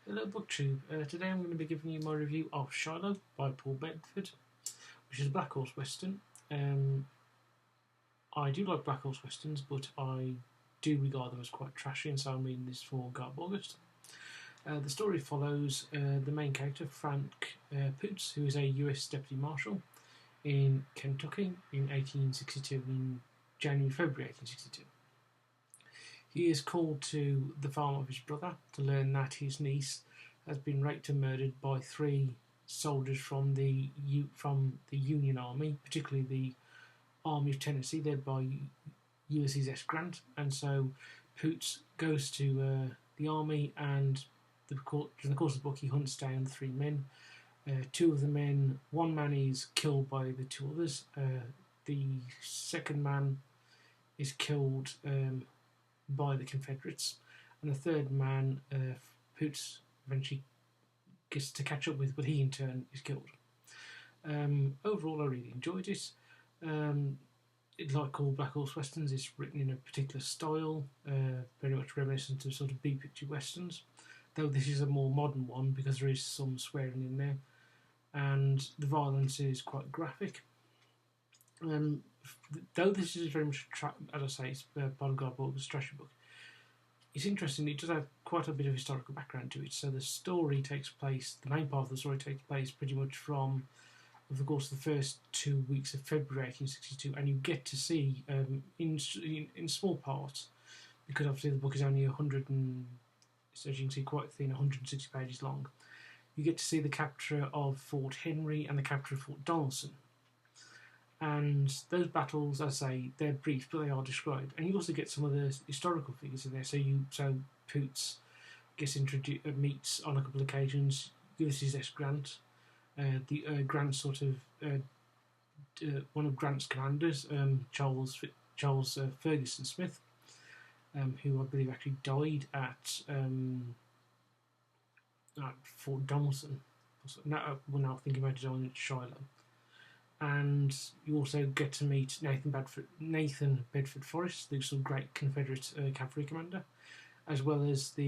Hello BookTube. Today I'm going to be giving you my review of Shiloh by Paul Bedford, which is a Black Horse Western. I do like Black Horse Westerns, but I do regard them as quite trashy, and so I'm reading this for GarbAugust. The story follows the main character, Frank Poots, who is a US Deputy Marshal in Kentucky in 1862, in February 1862. He is called to the farm of his brother to learn that his niece has been raped and murdered by three soldiers from the Union Army, particularly the Army of Tennessee, led by Ulysses S. Grant. And so Poots goes to the army, and during the course of the book, he hunts down the three men. One man is killed by the two others. The second man is killed by the Confederates, and the third man, Poots, eventually gets to catch up with, but he in turn is killed. Overall, I really enjoyed it. Like all Black Horse Westerns, it's written in a particular style, very much reminiscent of sort of B-picture westerns, though this is a more modern one because there is some swearing in there, and the violence is quite graphic. Though this is very much, as I say, it's part of GarbAugust trashy book, it's interesting. It does have quite a bit of historical background to it. So the story takes place, the main part of the story takes place pretty much from, over the course of the first 2 weeks of February 1862, and you get to see, in small parts, because obviously the book is only 100 and, as you can see, quite thin, 160 pages long. You get to see the capture of Fort Henry and the capture of Fort Donelson. And those battles, as I say, they're brief, but they are described. And you also get some of the historical figures in there. So Poots gets meets on a couple of occasions Ulysses S. Grant, Grant's sort of one of Grant's commanders, Charles Ferguson Smith, who I believe actually died at Fort Donelson. Now, we're now thinking about it on Shiloh. And you also get to meet Nathan Bedford Forrest, the sort of great Confederate cavalry commander, as well as a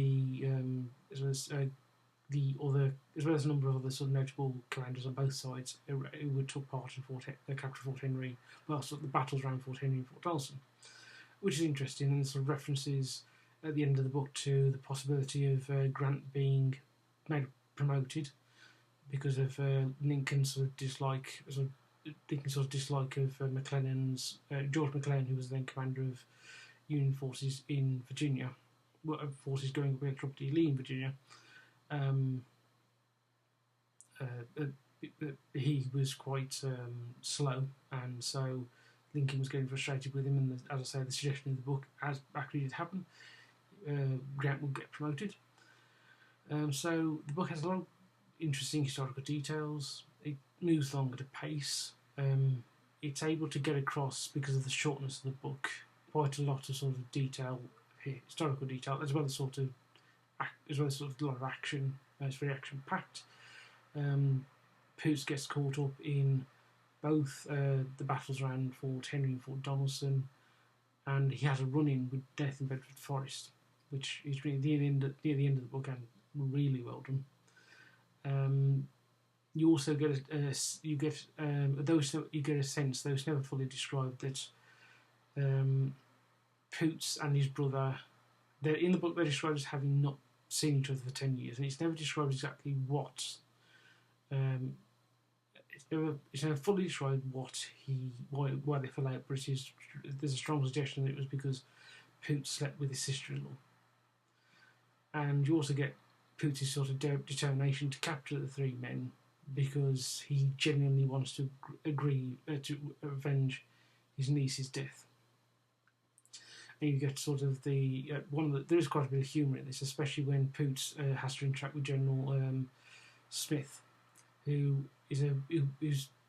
number of other sort of notable commanders on both sides who took part in the capture of Fort Henry, but also the battles around Fort Henry and Fort Donelson, which is interesting, and sort of references at the end of the book to the possibility of Grant being promoted because of Lincoln's sort of dislike of McClellan's George McClellan, who was then commander of Union forces in Virginia, forces going up against Robert E. Lee in Virginia. He was quite slow, and so Lincoln was getting frustrated with him. And as I say, the suggestion in the book, as actually did happen, Grant will get promoted. So the book has a lot of interesting historical details. It moves along at a pace. It's able to get across, because of the shortness of the book, quite a lot of sort of detail, historical detail, as well as a lot of action. It's very action packed. Poots gets caught up in both the battles around Fort Henry and Fort Donelson, and he has a run-in with Nathan Bedford Forrest, which is really near the end of the book, and really well done. You also get a sense, though it's never fully described, that Poots and his brother, in the book they're described as having not seen each other for 10 years, and it's never described exactly what. It's never fully described why they fell out, but there's a strong suggestion that it was because Poots slept with his sister-in-law. And you also get Poots' sort of determination to capture the three men, because he genuinely wants to avenge his niece's death. And you get sort of there is quite a bit of humour in this, especially when Poots has to interact with General Smith, who is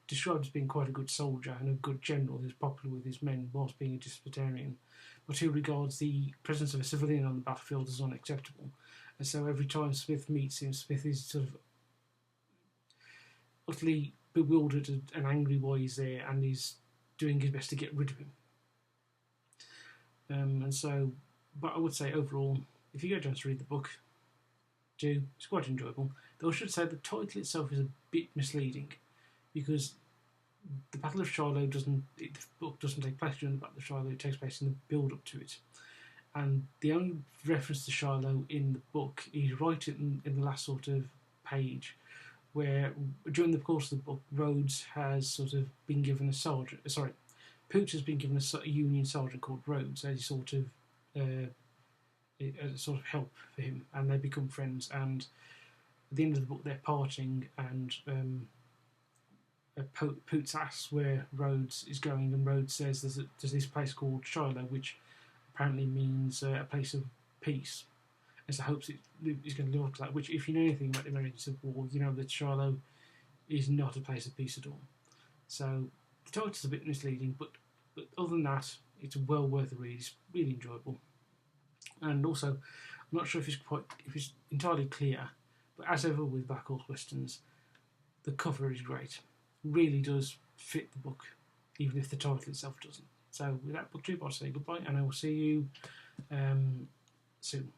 described as being quite a good soldier and a good general who's popular with his men whilst being a disciplinarian, but who regards the presence of a civilian on the battlefield as unacceptable. And so every time Smith meets him, Smith is sort of utterly bewildered and angry why he's there, and he's doing his best to get rid of him. But I would say overall, if you get a chance to read the book, do. It's quite enjoyable. Though I should say the title itself is a bit misleading because the Battle of Shiloh the book doesn't take place during the Battle of Shiloh, it takes place in the build up to it. And the only reference to Shiloh in the book is right in the last sort of page, where during the course of the book, Rhodes has sort of been given a sergeant. Pooch has been given a Union sergeant called Rhodes as a sort of help for him, and they become friends. And at the end of the book, they're parting, and Poots asks where Rhodes is going, and Rhodes says there's this place called Shiloh, which apparently means a place of peace. And so hopes he's going to live up to that. Which, if you know anything about the American Civil War, you know that Shiloh is not a place of peace at all. So the title's a bit misleading, but other than that, it's well worth a read. It's really enjoyable. And also, I'm not sure if it's entirely clear, but as ever with Black Horse Westerns, the cover is great. Really does fit the book, even if the title itself doesn't. So with that, BookTube, I'll say goodbye, and I will see you soon.